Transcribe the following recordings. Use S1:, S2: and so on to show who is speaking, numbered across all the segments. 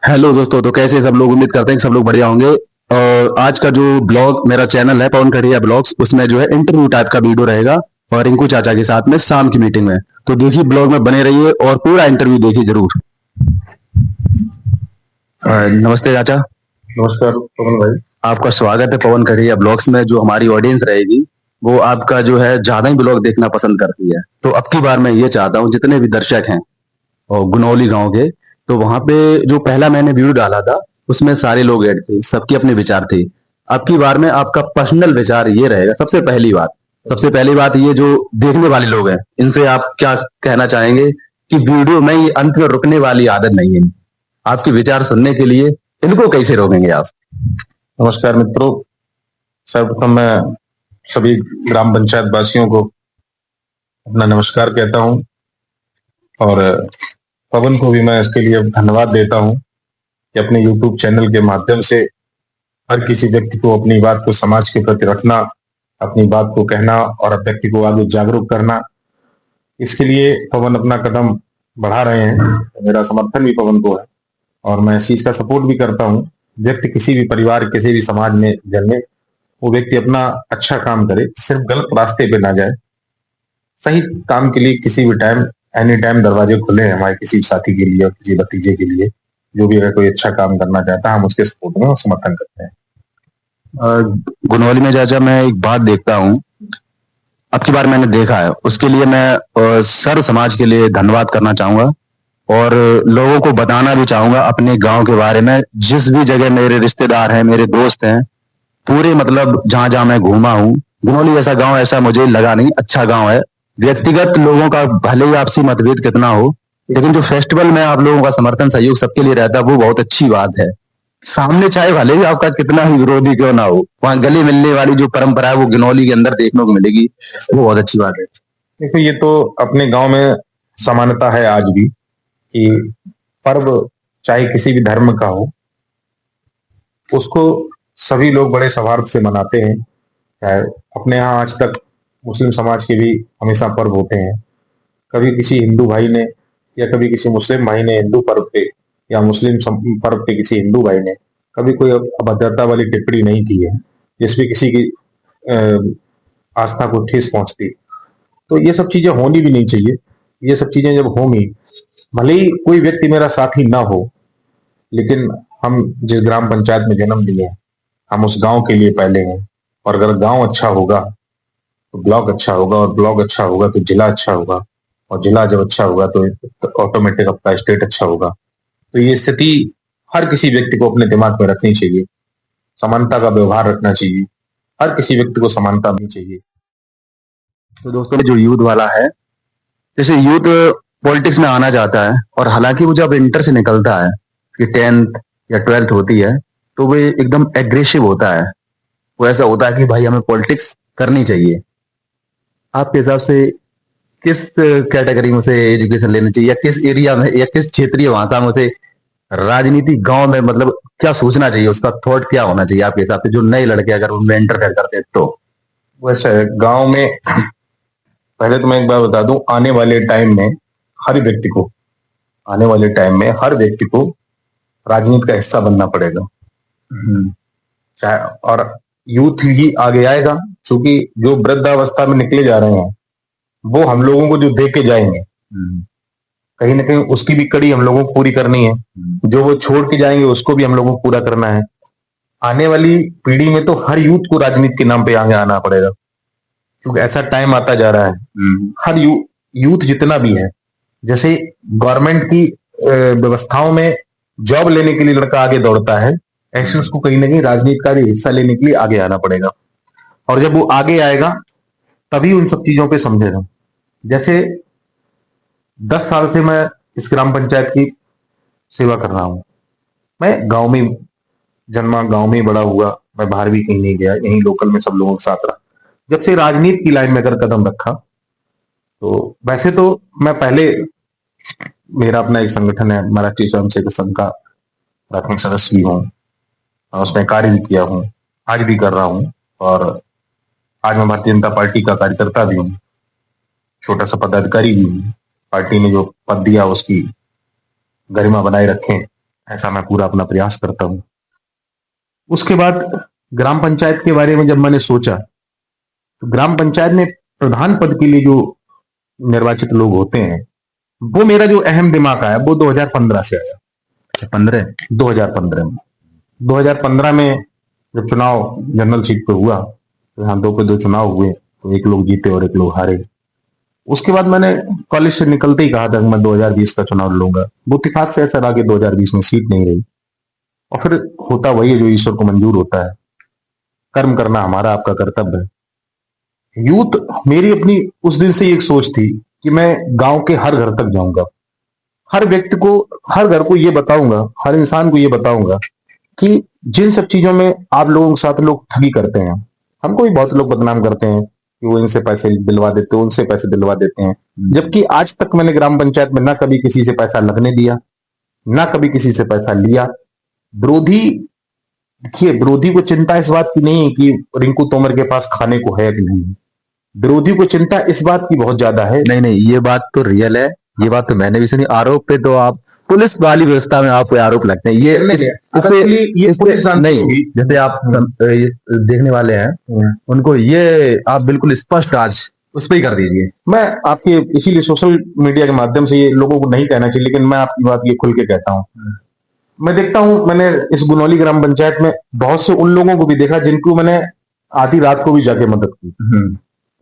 S1: Hello दोस्तों। तो कैसे सब लोग? उम्मीद करते हैं कि सब लोग बढ़िया होंगे। और आज का जो ब्लॉग मेरा चैनल है पवन कड़िया ब्लॉग्स, उसमें जो है इंटरव्यू टाइप का वीडियो रहेगा और रिंकू चाचा के साथ में शाम की मीटिंग में। तो देखिए, ब्लॉग में बने रहिए और पूरा इंटरव्यू देखिए जरूर। नमस्ते चाचा।
S2: नमस्कार पवन भाई।
S1: आपका स्वागत है पवन कड़िया ब्लॉग्स में। जो हमारी ऑडियंस रहेगी वो आपका जो है ज्यादा ही ब्लॉग देखना पसंद करती है। तो अब की बार मैं ये चाहता हूँ जितने भी दर्शक हैं और गुनौली गांव के, तो वहां पे जो पहला मैंने वीडियो डाला था उसमें सारे लोग ऐड थे, सबके अपने विचार थे। अब की बार में आपका पर्सनल विचार ये रहेगा। सबसे पहली बात ये, जो देखने वाले लोग हैं इनसे आप क्या कहना चाहेंगे कि वीडियो में ये अंत में रुकने वाली आदत नहीं है। आपके विचार सुनने के लिए इनको कैसे रोकेंगे आप?
S2: नमस्कार मित्रों। सर्वप्रथम मैं सभी ग्राम पंचायत वासियों को अपना नमस्कार कहता हूं और पवन को भी मैं इसके लिए धन्यवाद देता हूं कि अपने YouTube चैनल के माध्यम से हर किसी व्यक्ति को अपनी बात को समाज के प्रति रखना, अपनी बात को कहना और व्यक्ति को आगे जागरूक करना, इसके लिए पवन अपना कदम बढ़ा रहे हैं। मेरा समर्थन भी पवन को है और मैं इस चीज का सपोर्ट भी करता हूं। व्यक्ति किसी भी परिवार, किसी भी समाज में जन्मे, वो व्यक्ति अपना अच्छा काम करे, सिर्फ गलत रास्ते पे ना जाए। सही काम के लिए किसी भी टाइम, एनी टाइम दरवाजे खुले हैं हमारे किसी साथी के लिए और किसी भतीजे के लिए। जो भी अगर कोई अच्छा काम करना चाहता है, हम उसके सपोर्ट में समर्थन करते हैं।
S1: गुनौली में चाचा मैं एक बात देखता हूँ, अब की बार मैंने देखा है, उसके लिए मैं सर समाज के लिए धन्यवाद करना चाहूंगा और लोगों को बताना भी चाहूंगा अपने गांव के बारे में। जिस भी जगह मेरे रिश्तेदार हैं, मेरे दोस्त हैं, पूरे मतलब जहां जहां मैं घूमा हूँ, गुनौली जैसा गांव ऐसा मुझे लगा नहीं। अच्छा गांव है। व्यक्तिगत लोगों का भले ही आपसी मतभेद कितना हो, लेकिन जो फेस्टिवल में आप लोगों का समर्थन सहयोग सबके लिए रहता है वो बहुत अच्छी बात है। सामने चाहे भले ही आपका कितना ही विरोधी क्यों ना हो, वहां गले मिलने वाली जो परंपरा है वो गिनौली के अंदर देखने को मिलेगी। वो बहुत अच्छी बात है।
S2: देखो, ये तो अपने गांव में समानता है आज भी कि पर्व चाहे किसी भी धर्म का हो, उसको सभी लोग बड़े सौहार्द से मनाते हैं। चाहे अपने यहाँ आज तक मुस्लिम समाज के भी हमेशा पर्व होते हैं। कभी किसी हिंदू भाई ने या कभी किसी मुस्लिम भाई ने हिंदू पर्व पे या मुस्लिम पर्व पे किसी हिंदू भाई ने कभी कोई अभद्रता वाली टिप्पणी नहीं की है जिसमें किसी की आस्था को ठेस पहुंचती। तो ये सब चीजें होनी भी नहीं चाहिए। ये सब चीजें जब होंगी, भले ही कोई व्यक्ति मेरा साथी ना हो, लेकिन हम जिस ग्राम पंचायत में जन्म लिए हैं, हम उस गांव के लिए पहले हैं। और अगर गांव अच्छा होगा तो ब्लॉक अच्छा होगा, और ब्लॉक अच्छा होगा तो जिला अच्छा होगा, और जिला जब अच्छा होगा तो ऑटोमेटिक आपका स्टेट अच्छा होगा। तो ये स्थिति हर किसी व्यक्ति को अपने दिमाग में रखनी चाहिए। समानता का व्यवहार रखना चाहिए। हर किसी व्यक्ति को समानता मिलनी चाहिए।
S1: तो दोस्तों, जो यूथ वाला है, जैसे यूथ पॉलिटिक्स में आना चाहता है और हालांकि वो जब इंटर से निकलता है, कि 10th या 12th होती है, तो वो एकदम एग्रेसिव होता है। वो ऐसा होता है कि भाई हमें पॉलिटिक्स करनी चाहिए। आपके हिसाब से किस कैटेगरी में से एजुकेशन लेनी चाहिए, या किस एरिया में या किस क्षेत्रीय भाषा में से राजनीति गांव में, मतलब क्या सोचना चाहिए, उसका थॉट क्या होना चाहिए आपके हिसाब से, जो नए लड़के अगर उनमें एंटर करते हैं तो?
S2: वैसे गांव में, पहले तो मैं एक बार बता दूं, हर व्यक्ति को आने वाले टाइम में हर व्यक्ति को राजनीति का हिस्सा बनना पड़ेगा। चाहे और यूथ ही आगे आएगा, क्योंकि जो वृद्धावस्था में निकले जा रहे हैं वो हम लोगों को जो दे के जाएंगे, कहीं ना कहीं उसकी भी कड़ी हम लोगों को पूरी करनी है। जो वो छोड़ के जाएंगे उसको भी हम लोगों को पूरा करना है। आने वाली पीढ़ी में तो हर यूथ को राजनीति के नाम पे आगे आना पड़ेगा, क्योंकि ऐसा टाइम आता जा रहा है। हर यूथ जितना भी है, जैसे गवर्नमेंट की व्यवस्थाओं में जॉब लेने के लिए लड़का आगे दौड़ता है, ऐसे उसको कहीं ना कहीं राजनीति का भी हिस्सा लेने के लिए आगे आना पड़ेगा। और जब वो आगे आएगा तभी उन सब चीजों पे समझेगा। जैसे 10 साल से मैं इस ग्राम पंचायत की सेवा कर रहा हूं। मैं गांव में जन्मा, गांव में बड़ा हुआ, मैं बाहर भी कहीं नहीं गया, यहीं लोकल में सब लोगों के साथ रहा। जब से राजनीति की लाइन में अगर कदम रखा, तो वैसे तो मैं पहले, मेरा अपना एक संगठन है, मैं राष्ट्रीय स्वयंसेवक संघ का प्राथमिक सदस्य भी हूँ, उसमें कार्य भी किया हूँ, आज भी कर रहा हूँ। और आज मैं भारतीय जनता पार्टी का कार्यकर्ता भी हूँ, छोटा सा पदाधिकारी भी हूँ। पार्टी ने जो पद दिया उसकी गरिमा बनाए रखें। ऐसा मैं पूरा अपना प्रयास करता हूँ। उसके बाद ग्राम पंचायत के बारे में जब मैंने सोचा, तो ग्राम पंचायत में प्रधान पद के लिए जो निर्वाचित लोग होते हैं, वो मेरा जो अहम दिमाग आया वो 2015 से आया। 2015 में 2015 में जब चुनाव जनरल सीट पे हुआ, तो यहाँ 2 चुनाव हुए, तो एक लोग जीते और एक लोग हारे। उसके बाद मैंने कॉलेज से निकलते ही कहा था कि मैं 2020 का चुनाव लड़ूंगा। वो इत्तेफाक से ऐसा रहा कि 2020 में सीट नहीं रही, और फिर होता वही है जो ईश्वर को मंजूर होता है। कर्म करना हमारा आपका कर्तव्य है। यूथ मेरी अपनी उस दिन से एक सोच थी कि मैं गांव के हर घर तक जाऊंगा, हर व्यक्ति को, हर घर को ये बताऊंगा, हर इंसान को ये बताऊंगा कि जिन सब चीजों में आप लोगों के साथ लोग ठगी करते हैं, हमको भी बहुत लोग बदनाम करते हैं कि वो इनसे पैसे दिलवा देते हैं, उनसे पैसे दिलवा देते हैं, जबकि आज तक मैंने ग्राम पंचायत में ना कभी किसी से पैसा लगने दिया, ना कभी किसी से पैसा लिया। विरोधी, देखिए, विरोधी को चिंता इस बात की नहीं है कि रिंकू तोमर के पास खाने को है कि नहीं, विरोधी को चिंता इस बात की बहुत ज्यादा है।
S3: नहीं नहीं, ये बात तो रियल है, ये बात तो मैंने भी सुनी। आरोप पे तो आप पुलिस वाली व्यवस्था में आपको आरोप लगते हैं, ये नहीं, जैसे आप ये देखने वाले हैं उनको ये आप बिल्कुल स्पष्ट आज उस पर ही कर दीजिए।
S2: मैं आपके इसीलिए सोशल मीडिया के माध्यम से ये लोगों को नहीं कहना चाहिए, लेकिन मैं आपकी बात ये खुल के कहता हूँ। मैं देखता हूँ, मैंने इस गुनौली ग्राम पंचायत में बहुत से उन लोगों को भी देखा जिनको मैंने आधी रात को भी जाके मदद की,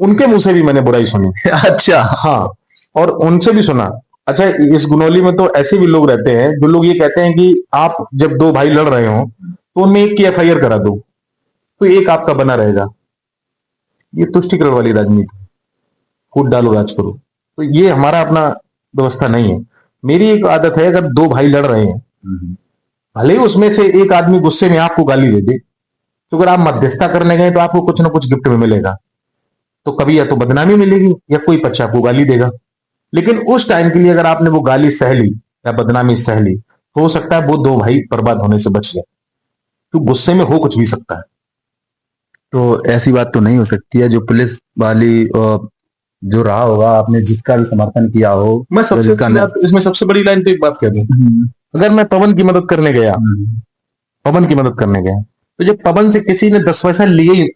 S2: उनके मुंह से भी मैंने बुराई सुनी।
S3: अच्छा,
S2: हाँ, और उनसे भी सुना। अच्छा, इस गुनौली में तो ऐसे भी लोग रहते हैं जो लोग ये कहते हैं कि आप जब 2 भाई लड़ रहे हो तो उनमें एक की FIR करा दो, तो एक आपका बना रहेगा। ये तुष्टिकरण वाली राजनीति, कूट डालो राज करो, तो ये हमारा अपना व्यवस्था नहीं है। मेरी एक आदत है, अगर 2 भाई लड़ रहे हैं, भले ही उसमें से एक आदमी गुस्से में आपको गाली दे दे, तो अगर आप मध्यस्थता करने गए तो आपको कुछ ना कुछ गिफ्ट में मिलेगा। तो कभी या तो बदनामी मिलेगी या कोई बच्चा आपको गाली देगा, लेकिन उस टाइम के लिए अगर आपने वो गाली सह ली या बदनामी सह ली, तो हो सकता है वो 2 भाई बर्बाद होने से बच जाए। तो गुस्से में हो कुछ भी सकता है।
S3: तो ऐसी बात तो नहीं हो सकती है जो पुलिस वाली जो रहा होगा, आपने जिसका भी समर्थन किया हो।
S2: मैं इसमें सबसे बड़ी लाइन तो एक बात कह दूं, अगर मैं पवन की मदद करने गया, तो जब पवन से किसी ने 10 पैसा लिए,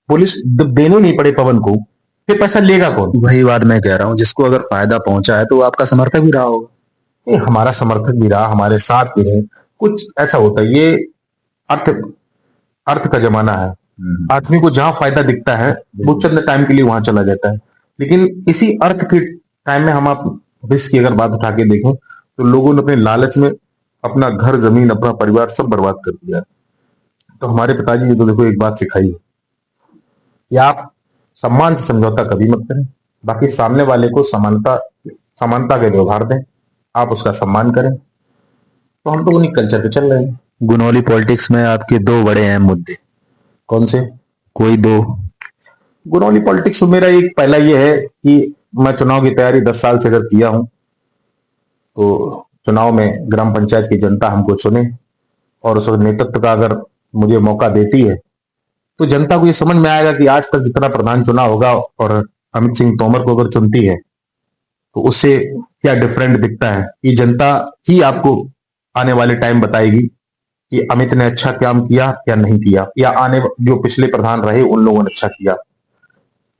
S2: पुलिस देने नहीं पड़े पवन को, फिर पैसा लेगा कौन?
S3: वही बात मैं कह रहा हूँ, जिसको अगर फायदा पहुंचा है तो वो आपका समर्थक भी रहा होगा।
S2: हमारा समर्थक भी रहा, हमारे साथ भी रहे। कुछ ऐसा होता है, ये अर्थ का जमाना है। आदमी को जहां फायदा दिखता है वो चंद टाइम के लिए वहां चला जाता है, लेकिन इसी अर्थ के टाइम में हम आप विश्व की अगर बात उठा के देखें, तो लोगों ने अपने लालच में अपना घर, जमीन, अपना परिवार सब बर्बाद कर दिया। तो हमारे पिताजी ने तो देखो एक बात सिखाई है कि आप सम्मान से समझौता कभी मत करें, बाकी सामने वाले को समानता के व्यवहार दें, आप उसका सम्मान करें। तो हम तो उन्हीं कल्चर पे चल रहे हैं।
S3: गुनौली पॉलिटिक्स में आपके 2 बड़े अहम मुद्दे
S2: कौन से?
S3: कोई 2?
S2: गुनौली पॉलिटिक्स में मेरा एक पहला ये है कि मैं चुनाव की तैयारी 10 साल से अगर किया हूं, तो चुनाव में ग्राम पंचायत की जनता हमको चुने, और उस नेतृत्व का अगर मुझे मौका देती है, तो जनता को ये समझ में आएगा कि आज तक जितना प्रधान चुना होगा और अमित सिंह तोमर को अगर चुनती है, तो उससे क्या डिफरेंट दिखता है। ये जनता ही आपको आने वाले टाइम बताएगी कि अमित ने अच्छा काम किया या नहीं किया, या आने जो पिछले प्रधान रहे उन लोगों ने अच्छा किया।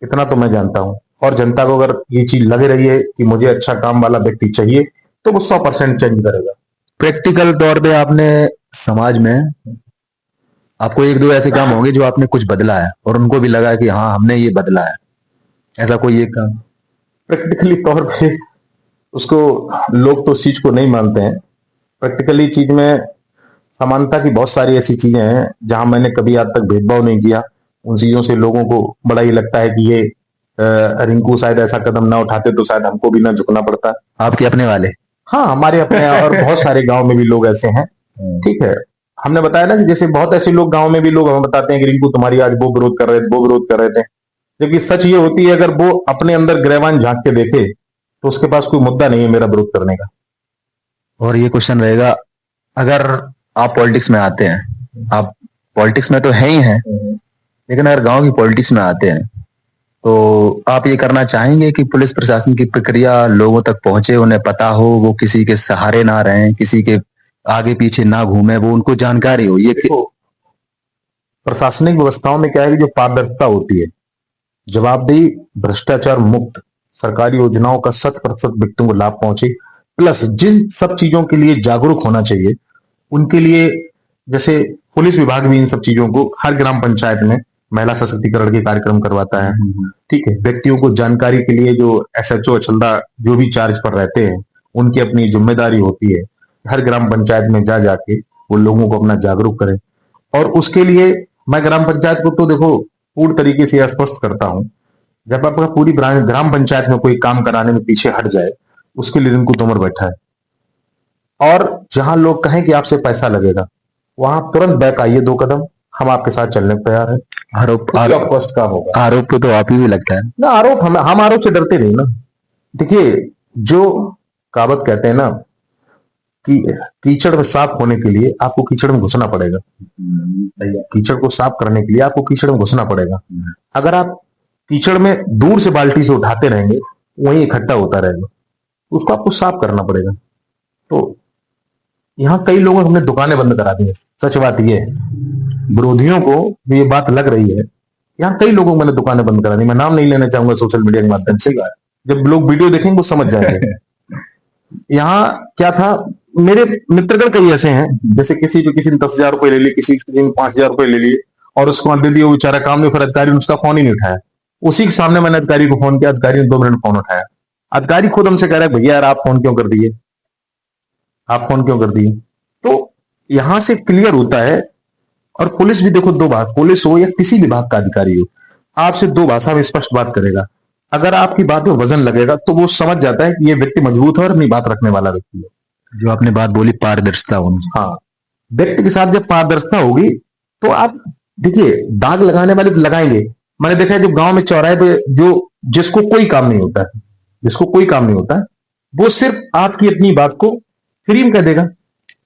S2: इतना तो मैं जानता हूं, और जनता को अगर ये चीज लग रही है कि मुझे अच्छा काम वाला व्यक्ति चाहिए, तो वो 100% चेंज करेगा।
S3: प्रैक्टिकल तौर पे आपने समाज में आपको 1-2 ऐसे काम होंगे जो आपने कुछ बदला है और उनको भी लगा कि हाँ हमने ये बदला है, ऐसा कोई एक काम?
S2: प्रैक्टिकली तौर पे उसको लोग तो उस चीज को नहीं मानते हैं। प्रैक्टिकली चीज में समानता की बहुत सारी ऐसी चीजें हैं जहां मैंने कभी आज तक भेदभाव नहीं किया। उन चीजों से लोगों को बड़ा ही लगता है कि ये रिंकू शायद ऐसा कदम ना उठाते तो शायद हमको भी ना झुकना पड़ता।
S3: आपके अपने वाले?
S2: हाँ, हमारे अपने और बहुत सारे गांव में भी लोग ऐसे हैं। ठीक है, हमने बताया ना कि जैसे बहुत ऐसे लोग गांव में भी लोग हमें बताते हैं कि रिंकू तुम्हारी आज वो विरोध कर रहे थे, वो विरोध कर रहे थे, जबकि सच ये होती है अगर वो अपने अंदर गिरैवान झांक के देखे तो उसके पास कोई मुद्दा नहीं है मेरा विरोध करने का।
S3: और ये क्वेश्चन रहेगा, अगर आप पॉलिटिक्स में आते हैं, आप पॉलिटिक्स में तो है ही हैं, लेकिन अगर गांव की पॉलिटिक्स में आते हैं तो आप ये करना चाहेंगे कि पुलिस प्रशासन की प्रक्रिया लोगों तक पहुंचे, उन्हें पता हो, वो किसी के सहारे ना रहें, किसी के आगे पीछे ना घूमे, वो उनको जानकारी हो। ये
S2: देखो, प्रशासनिक व्यवस्थाओं में क्या है कि जो पारदर्शिता होती है, जवाबदेही, भ्रष्टाचार मुक्त सरकारी योजनाओं का 100% व्यक्तियों को लाभ पहुंचे, प्लस जिन सब चीजों के लिए जागरूक होना चाहिए उनके लिए, जैसे पुलिस विभाग भी इन सब चीजों को हर ग्राम पंचायत में महिला सशक्तिकरण के कार्यक्रम करवाता है। ठीक है, व्यक्तियों को जानकारी के लिए जो एसएचओ अछलदा जो भी चार्ज पर रहते हैं, उनकी अपनी जिम्मेदारी होती है हर ग्राम पंचायत में जा जाके वो लोगों को अपना जागरूक करें। और उसके लिए मैं ग्राम पंचायत को तो देखो पूर्ण तरीके से स्पष्ट करता हूं, जब आपका पूरी ग्राम पंचायत में कोई काम कराने में पीछे हट जाए, उसके लिए रिंकू तोमर बैठा है। और जहां लोग कहें कि आपसे पैसा लगेगा, वहां तुरंत बैक आइए 2 कदम, हम आपके साथ चलने को तैयार है।
S3: आरोप
S2: कॉस्ट का होगा।
S3: आरोप पे तो आप ही भी लगता है।
S2: ना आरोप, हम आरोप से डरते नहीं ना। देखिए, जो कहावत कहते हैं ना कि कीचड़ में साफ होने के लिए आपको कीचड़ में घुसना पड़ेगा, कीचड़ को साफ करने के लिए आपको कीचड़ में घुसना पड़ेगा। अगर आप कीचड़ में दूर से बाल्टी से उठाते रहेंगे, वहीं इकट्ठा होता रहेगा, उसको आपको साफ करना पड़ेगा। तो यहाँ कई लोगों ने हमने दुकानें बंद करा दी है। सच बात यह है, विरोधियों को भी ये बात लग रही है। यहाँ कई लोगों को मैंने दुकानें बंद करा दी, मैं नाम नहीं लेना चाहूंगा सोशल मीडिया के माध्यम से, जब लोग वीडियो देखेंगे वो समझ जाएंगे। यहाँ क्या था, मेरे मित्रगण कई ऐसे हैं, जैसे किसी ने 10,000 रुपए ले लिए, किसी ने 5,000 रुपए ले लिए और उसको दे दिए, वो बेचारा काम नहीं, फिर अधिकारी ने उसका फोन ही नहीं उठाया। उसी के सामने मैंने अधिकारी को फोन किया, अधिकारी ने 2 मिनट फोन उठाया। अधिकारी खुद हमसे कह रहा है, भैया यार आप फोन क्यों कर दिए, आप फोन क्यों कर दिए। तो यहां से क्लियर होता है। और पुलिस भी देखो, 2 बात, पुलिस हो या किसी विभाग का अधिकारी हो, आपसे 2 भाषा में स्पष्ट बात करेगा। अगर आपकी बात में वजन लगेगा तो वो समझ जाता है कि ये व्यक्ति मजबूत है और अपनी बात रखने वाला व्यक्ति है।
S3: जो आपने बात बोली पारदर्शिता उनकी,
S2: हाँ, व्यक्ति के साथ जब पारदर्शिता होगी तो आप देखिए, दाग लगाने वाले तो लगाएंगे। मैंने देखा है, जो गांव में चौराहे पे जो जिसको कोई काम नहीं होता है, जिसको कोई काम नहीं होता है, वो सिर्फ आपकी अपनी बात को फ्री में कह देगा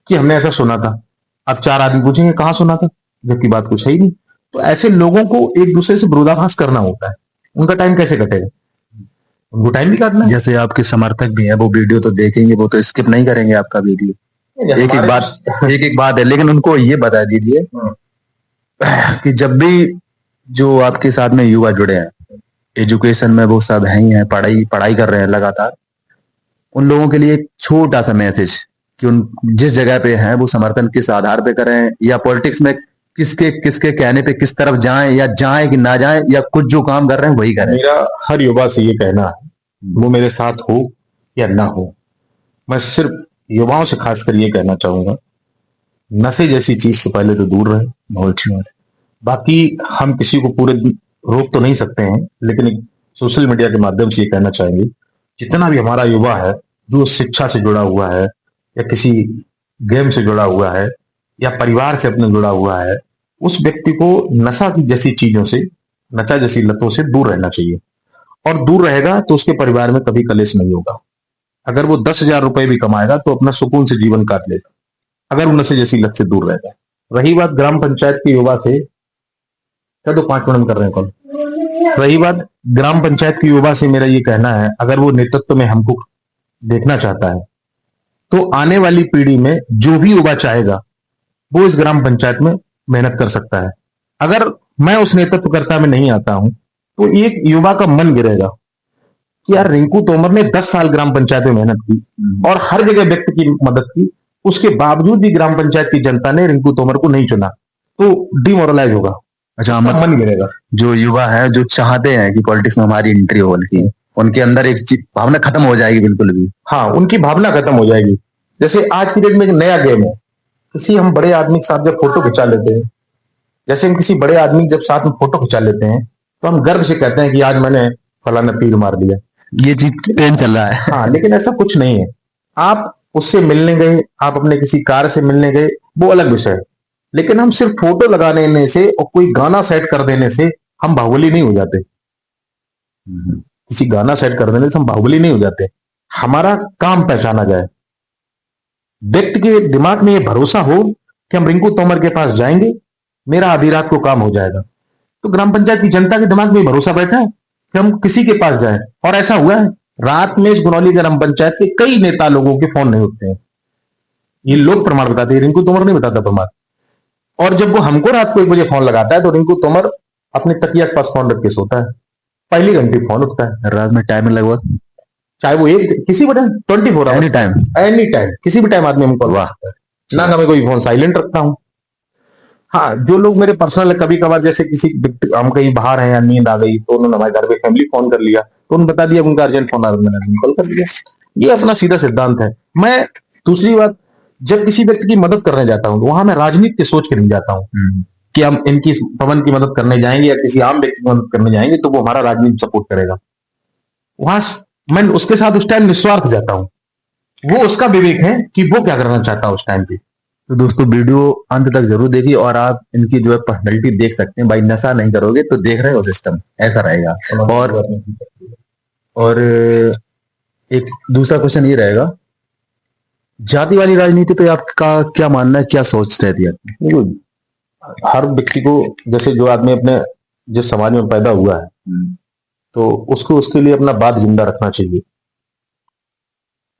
S2: कि हमने ऐसा सुना था। अब 4 आदमी पूछेंगे कहां सुना था, जबकि बात कुछ है ही नहीं। तो ऐसे लोगों को एक दूसरे से विरोधाभास करना होता है। उनका टाइम कैसे कटेगा, उनको टाइम भी काटना है।
S3: जैसे आपके समर्थक भी हैं, वो वीडियो तो देखेंगे, वो तो स्किप नहीं करेंगे आपका वीडियो। एक एक बात है, लेकिन उनको ये बता दीजिए कि जब भी जो आपके साथ में युवा जुड़े हैं एजुकेशन में, वो सब हैं ही हैं, पढ़ाई कर रहे हैं लगातार, उन लोगों के लिए एक छोटा सा मैसेज कि उन जिस जगह पे हैं वो समर्थन किस आधार पे करें, या पॉलिटिक्स में किसके किसके कहने पे किस तरफ जाएं, या जाएं कि ना जाएं, या कुछ जो काम कर रहे हैं वही करें।
S2: मेरा हर युवा से ये कहना है, वो मेरे साथ हो या ना हो, मैं सिर्फ युवाओं से खासकर ये कहना चाहूंगा, नशे जैसी चीज से पहले तो दूर रहे। बहुत अच्छी बात है। बाकी हम किसी को पूरे रोक तो नहीं सकते हैं, लेकिन एक सोशल मीडिया के माध्यम से ये कहना चाहेंगे, जितना भी हमारा युवा है जो शिक्षा से जुड़ा हुआ है, या किसी गेम से जुड़ा हुआ है, या परिवार से अपने जुड़ा हुआ है, उस व्यक्ति को नशा की जैसी चीजों से, नशा जैसी लतों से दूर रहना चाहिए। और दूर रहेगा तो उसके परिवार में कभी कलेश नहीं होगा। अगर वो 10,000 रुपए भी कमाएगा तो अपना सुकून से जीवन काट लेगा, अगर वो नशे जैसी लत से दूर रहेगा। रही बात ग्राम पंचायत के युवा से, क्या तो 5 मिनट कर रहे हैं कौन, रही बात ग्राम पंचायत के युवा से मेरा ये कहना है, अगर वो नेतृत्व में हमको देखना चाहता है तो आने वाली पीढ़ी में जो भी युवा चाहेगा वो इस ग्राम पंचायत में मेहनत कर सकता है। अगर मैं उस नेतृत्वकर्ता में नहीं आता हूं तो एक युवा का मन गिरेगा कि यार रिंकू तोमर ने 10 साल ग्राम पंचायत में मेहनत की और हर जगह व्यक्ति की मदद की, उसके बावजूद भी ग्राम पंचायत की जनता ने रिंकू तोमर को नहीं चुना, तो डिमोरलाइज होगा।
S3: अच्छा,
S2: मन गिरेगा।
S3: जो युवा है जो चाहते हैं कि पॉलिटिक्स में हमारी एंट्री हो, उनके अंदर एक भावना खत्म हो जाएगी बिल्कुल भी।
S2: हाँ, उनकी भावना खत्म हो जाएगी। जैसे आज की डेट में एक नया गेम है, किसी हम बड़े आदमी के साथ जब फोटो खिंचा लेते हैं, जैसे हम किसी बड़े आदमी जब साथ में फोटो खिंचा लेते हैं तो हम गर्व से कहते हैं कि आज मैंने फलाना तीर मार दिया।
S3: ये चीज ट्रेंड चल रहा है।
S2: हाँ, लेकिन ऐसा कुछ नहीं है। आप उससे मिलने गए, आप अपने किसी कार से मिलने गए, वो अलग विषय है। लेकिन हम सिर्फ फोटो लगा देने से और कोई गाना सेट कर देने से हम बाहुबली नहीं हो जाते। किसी गाना सेट कर देने से हम बाहुबली नहीं हो जाते। हमारा काम पहचाना जाए, व्यक्ति के दिमाग में ये भरोसा हो कि हम रिंकू तोमर के पास जाएंगे, मेरा आधी रात को काम हो जाएगा। तो ग्राम पंचायत की जनता के दिमाग में भरोसा बैठा है कि हम किसी के पास जाएं, और ऐसा हुआ है। रात में इस गुनौली ग्राम पंचायत के कई नेता लोगों के फोन नहीं उठते हैं, ये लोग प्रमाण बताते हैं, रिंकू तोमर नहीं बताता प्रमाण। और जब वो हमको रात को 1 बजे फोन लगाता है तो रिंकू तोमर अपने तकिया के पास फोन रख के सोता है, पहली घंटे फोन उठता है,
S3: रात में टाइम लगभग
S2: चाहे वो एक किसी भी time 24
S3: any
S2: hours,
S3: time.
S2: Any time, किसी भी टाइम आदमी हमको
S3: वाह।
S2: ना मैं कोई फोन साइलेंट रखता हूँ। हाँ, जो लोग मेरे पर्सनल कभी कभार जैसे किसी व्यक्ति हम कहीं बाहर हैं या नींद आ गई तो उन्होंने हमारे घर पे फैमिली फोन कर लिया तो उन्होंने बता दिया उनका अर्जेंट फोन आ रहा है, मैंने कॉल कर दिया। ये अपना सीधा सिद्धांत है। मैं दूसरी बात, जब किसी व्यक्ति की मदद करने जाता हूँ तो वहां मैं राजनीति की सोच के नहीं जाता हूँ कि हम इनकी पवन की मदद करने जाएंगे या किसी आम व्यक्ति की मदद करने जाएंगे तो वो हमारा राजनीति सपोर्ट करेगा। वहां मैं उसके साथ उस टाइम निस्वार्थ जाता हूँ, वो उसका विवेक है कि वो क्या करना चाहता है उस टाइम पे।
S3: तो दोस्तों वीडियो अंत तक जरूर देखिए और आप इनकी जो है पर्सनैलिटी देख सकते हैं। भाई नशा नहीं करोगे तो देख रहे हो सिस्टम ऐसा रहेगा। और एक दूसरा क्वेश्चन ये रहेगा, जाति वाली राजनीति पे आपका क्या मानना है, क्या सोच रहती है आपकी?
S2: देखो, हर व्यक्ति को जैसे जो आदमी अपने जिस समाज में पैदा हुआ है तो उसको उसके लिए अपना बात जिंदा रखना चाहिए।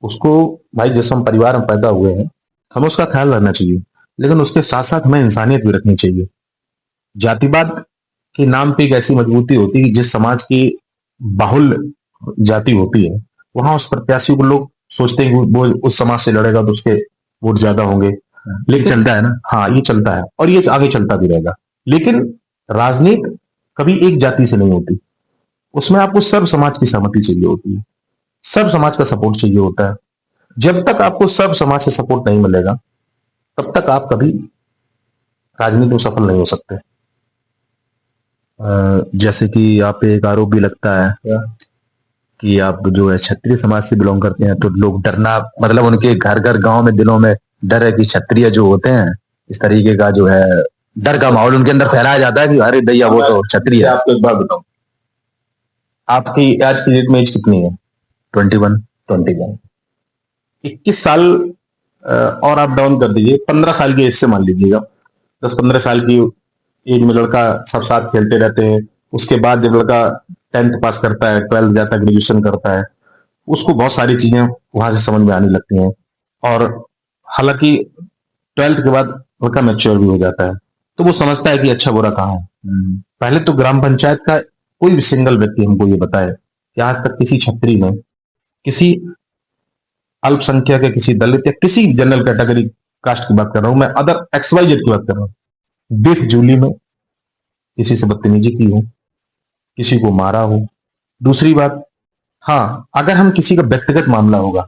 S2: उसको भाई जिस हम परिवार में पैदा हुए हैं हमें उसका ख्याल रखना चाहिए, लेकिन उसके साथ साथ हमें इंसानियत भी रखनी चाहिए। जातिवाद के नाम पे एक ऐसी मजबूती होती है कि जिस समाज की बाहुल्य जाति होती है वहां उस प्रत्याशी को लोग सोचते हैं कि वो उस समाज से लड़ेगा तो उसके वोट ज्यादा होंगे।
S3: लेकिन चलता है ना।
S2: हाँ, ये चलता है और ये आगे चलता भी रहेगा। लेकिन राजनीति कभी एक जाति से नहीं होती, उसमें आपको सर्व समाज की सहमति चाहिए होती है, सब समाज का सपोर्ट चाहिए होता है। जब तक आपको सब समाज से सपोर्ट नहीं मिलेगा तब तक आप कभी राजनीति में सफल नहीं हो सकते।
S3: जैसे कि आप पे एक आरोप भी लगता है कि आप जो है क्षत्रिय समाज से बिलोंग करते हैं तो लोग डरना, मतलब उनके घर घर गांव में दिलों में डर है कि क्षत्रिय जो होते हैं इस तरीके का जो है डर का माहौल उनके अंदर फैलाया जाता है कि अरे दैया वो तो क्षत्रिय है।
S2: आपको एक बात बताऊं, आपकी आज की डेट में एज कितनी है?
S3: 21।
S2: 21 साल और आप डाउन कर दीजिए, 15 साल की एज से मान लीजिएगा। 10-15 साल की एज में लड़का सब साथ खेलते रहते हैं। उसके बाद जब लड़का 10th पास करता है, 12th जाता है, ग्रेजुएशन करता है, उसको बहुत सारी चीजें वहां से समझ में आने लगती हैं। और हालांकि 12th के बाद लड़का मैच्योर भी हो जाता है तो वो समझता है कि अच्छा बुरा कहाँ है। पहले तो ग्राम पंचायत का कोई भी सिंगल व्यक्ति हमको ये बताए कि आज तक किसी छत्री में किसी अल्पसंख्यक या किसी दलित या किसी जनरल कैटेगरी कास्ट की बात कर रहा हूं मैं, अदर XYZ की बात कर रहा हूं, बेफजूली में किसी से बदतमीजी की हो, किसी को मारा हो। दूसरी बात, हाँ, अगर हम किसी का व्यक्तिगत मामला होगा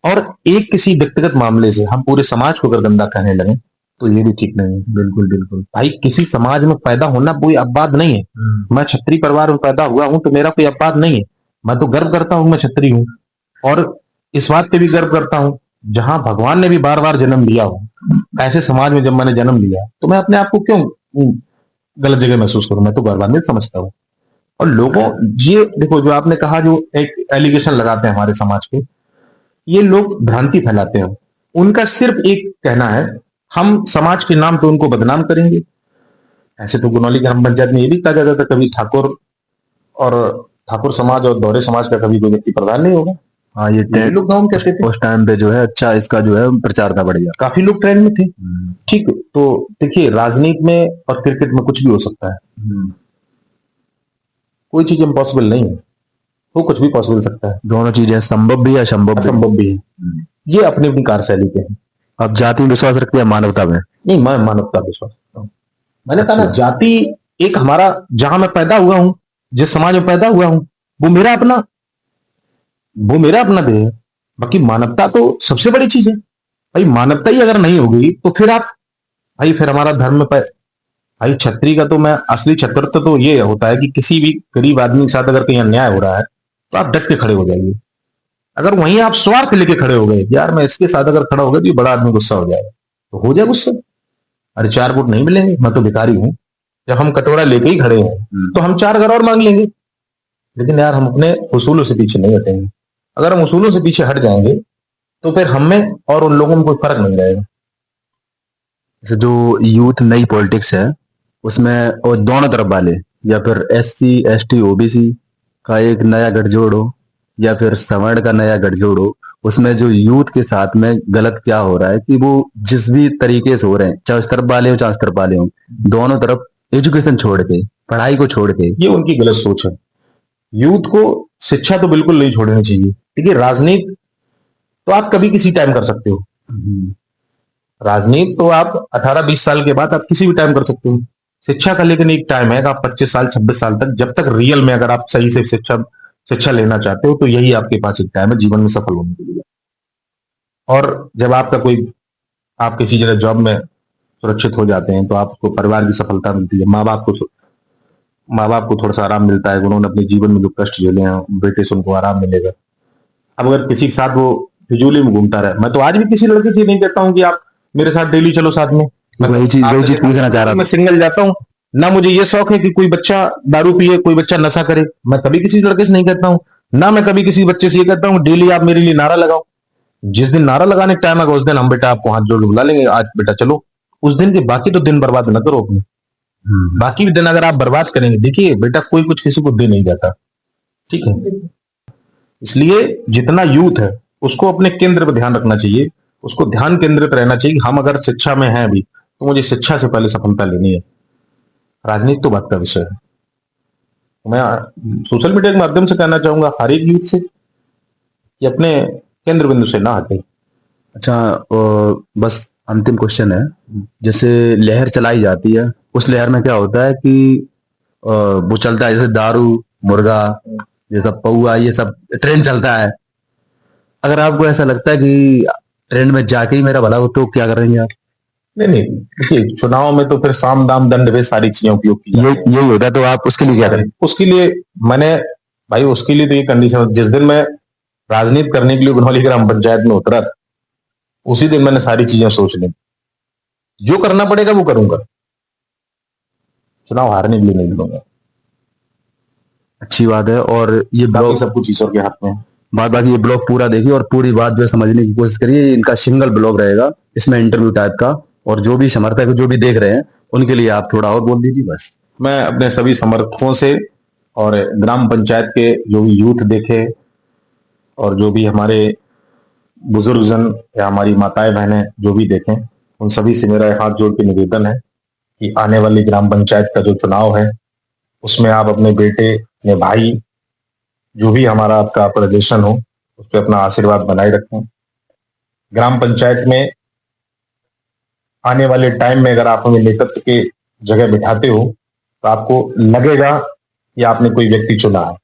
S2: और एक किसी व्यक्तिगत मामले से हम पूरे समाज को अगर गंदा कहने लगे तो ये भी ठीक नहीं है।
S3: बिल्कुल
S2: भाई, किसी समाज में पैदा होना कोई अपवाद नहीं है। मैं क्षत्रिय परिवार में पैदा हुआ हूं तो मेरा कोई अपवाद नहीं है। मैं तो गर्व करता हूं मैं क्षत्रिय हूं और इस बात पे भी गर्व करता हूं जहां भगवान ने भी बार बार जन्म लिया हो, ऐसे समाज में जब मैंने जन्म लिया तो मैं अपने आप को क्यों गलत जगह महसूस करूं? मैं तो गौरवान्वित समझता हूं। और लोगों, ये देखो जो आपने कहा, जो एक एलिगेशन लगाते हैं हमारे समाज पे, ये लोग भ्रांति फैलाते हैं। उनका सिर्फ एक कहना है, हम समाज के नाम पे उनको बदनाम करेंगे। ऐसे तो गुनौली ग्राम पंचायत में ये भी कहा जाता था कभी ठाकुर समाज और दौरे समाज का कभी कोई व्यक्ति प्रधान नहीं होगा।
S3: हाँ, ये
S2: लोग गांव में कहते थे
S3: उस टाइम पे जो है अच्छा इसका जो है प्रचार था बढ़िया,
S2: काफी लोग ट्रेंड में थे। ठीक, तो देखिए राजनीति में और क्रिकेट में कुछ भी हो सकता है, कोई चीज इम्पॉसिबल नहीं है, वो कुछ भी पॉसिबल सकता है।
S3: दोनों चीजें संभव भी है
S2: असंभव भी है। ये अपनी अपनी कार्यशैली के हैं।
S3: अब जाति में विश्वास रखते हैं मानवता में?
S2: नहीं, मैं मानवता विश्वास करता हूँ। मैंने कहा ना,
S3: अच्छा।
S2: जाति एक हमारा, जहां मैं पैदा हुआ हूं, जिस समाज में पैदा हुआ हूं, वो मेरा अपना देह है। बाकी मानवता तो सबसे बड़ी चीज है। भाई मानवता ही अगर नहीं होगी तो फिर आप, भाई फिर हमारा धर्म में भाई छत्री का तो मैं असली छत्रत्व तो ये होता है कि किसी भी गरीब आदमी के साथ अगर कहीं अन्याय हो रहा है तो आप डट के खड़े हो जाइए। अगर वहीं आप स्वार्थ लेके खड़े हो गए, यार मैं इसके साथ अगर खड़ा हो गया तो ये बड़ा आदमी गुस्सा हो जाएगा, तो हो जाए गुस्सा, अरे 4 वोट नहीं मिलेंगे, मैं तो भिखारी हूं। जब हम कटोरा लेके ही खड़े हैं तो हम 4 घर और मांग लेंगे। लेकिन यार हम अपने उसूलों से पीछे नहीं हटेंगे। अगर हम उसूलों से पीछे हट जाएंगे तो फिर हम में और उन लोगों में कोई फर्क नहीं रहेगा।
S3: जो यूथ नई पॉलिटिक्स है उसमें और दोनों तरफ वाले, या फिर SC ST OBC का एक नया गठजोड़ हो या फिर सवर्ण का नया गठजोड़ हो, उसमें जो यूथ के साथ में गलत क्या हो रहा है कि वो जिस भी तरीके से हो रहे हैं, चाहे उस तरफ वाले हो चाहे उस तरफ वाले हो, दोनों तरफ एजुकेशन छोड़ के, पढ़ाई को छोड़ के।
S2: ये उनकी गलत सोच है। यूथ को शिक्षा तो बिल्कुल नहीं छोड़नी चाहिए। देखिए, राजनीति तो आप कभी किसी टाइम कर सकते हो। राजनीति तो आप 18-20 साल के बाद आप किसी भी टाइम कर सकते हो। शिक्षा का लेकिन एक टाइम है कि आप 25 साल 26 साल तक, जब तक रियल में अगर आप सही से शिक्षा लेना चाहते हो, तो यही आपके पास एक टाइम है जीवन में सफल होने के लिए। और जब आपका कोई, आप किसी जगह जॉब में सुरक्षित हो जाते हैं, तो आपको परिवार की सफलता मिलती है, माँ बाप को थोड़ा सा आराम मिलता है। उन्होंने अपने जीवन में जो कष्ट झेले हैं, बेटे से उनको आराम मिलेगा। अब अगर किसी के साथ वो फिजूली में घूमता रहे, मैं तो आज भी किसी लड़के से नहीं कहता हूं कि आप मेरे साथ डेली चलो साथ में।
S3: वही चीज पूछना चाह रहा था।
S2: मैं सिंगल जाता हूँ ना, मुझे ये शौक है कि कोई बच्चा दारू पिए, कोई बच्चा नशा करे। मैं कभी किसी लड़के से नहीं कहता हूँ ना, मैं कभी किसी बच्चे से ये कहता हूँ डेली आप मेरे लिए नारा लगाओ। जिस दिन नारा लगाने का टाइम आएगा उस दिन हम बेटा आपको हाथ जोड़ के बुला लेंगे, आज बेटा चलो। उस दिन के बाकी तो दिन बर्बाद न करो अपने। बाकी भी दिन अगर आप बर्बाद करेंगे, देखिए बेटा कोई कुछ किसी को दे नहीं जाता, ठीक है। इसलिए जितना यूथ है उसको अपने केंद्र पर ध्यान रखना चाहिए, उसको ध्यान केंद्रित रहना चाहिए। हम अगर शिक्षा में हैं अभी, तो मुझे शिक्षा से पहले सफलता लेनी है। राजनीति तो बात का विषय है। मैं सोशल मीडिया के माध्यम से कहना चाहूंगा हर एक यूथ से कि अपने केंद्र बिंदु से ना हटे।
S3: अच्छा, बस अंतिम क्वेश्चन है। जैसे लहर चलाई जाती है, उस लहर में क्या होता है कि वो चलता है, जैसे दारू, मुर्गा, ये सब पौआ, ये सब ट्रेंड चलता है। अगर आपको ऐसा लगता है कि ट्रेंड में जाके ही मेरा भला हो, तो क्या करेंगे आप?
S2: नहीं, देखिए चुनाव में तो फिर साम दाम दंड भेद सारी चीजें उपयोग की जाती हैं।
S3: यही होता है, तो आप उसके लिए क्या करें?
S2: उसके लिए मैंने, भाई उसके लिए तो ये कंडीशन, जिस दिन मैं राजनीति करने के लिए गुनौली ग्राम पंचायत में उतरा था, उसी दिन मैंने सारी चीजें सोच ली। जो करना पड़ेगा वो करूंगा, चुनाव हारने के लिए नहीं लड़ूंगा।
S3: अच्छी बात है। और ये
S2: बाकी
S3: ब्लॉग,
S2: सब कुछ ईश्वर के हाथ में है।
S3: बाकी ये ब्लॉग पूरा देखिए और पूरी बात जो है समझने की कोशिश करिए। इनका सिंगल ब्लॉग रहेगा, इसमें इंटरव्यू टाइप का। और जो भी समर्थक जो भी देख रहे हैं उनके लिए आप थोड़ा और बोल दीजिए बस।
S2: मैं अपने सभी समर्थकों से और ग्राम पंचायत के जो भी यूथ देखे और जो भी हमारे बुजुर्गजन या हमारी माताएं बहनें जो भी देखें, उन सभी से मेरा हाथ जोड़ के निवेदन है कि आने वाली ग्राम पंचायत का जो चुनाव है उसमें आप अपने बेटे, अपने भाई, जो भी हमारा आपका प्रदर्शन हो, उस पर अपना आशीर्वाद बनाए रखें। ग्राम पंचायत में आने वाले टाइम में अगर आप हमें नेतृत्व के जगह बिठाते हो, तो आपको लगेगा कि आपने कोई व्यक्ति चुना है।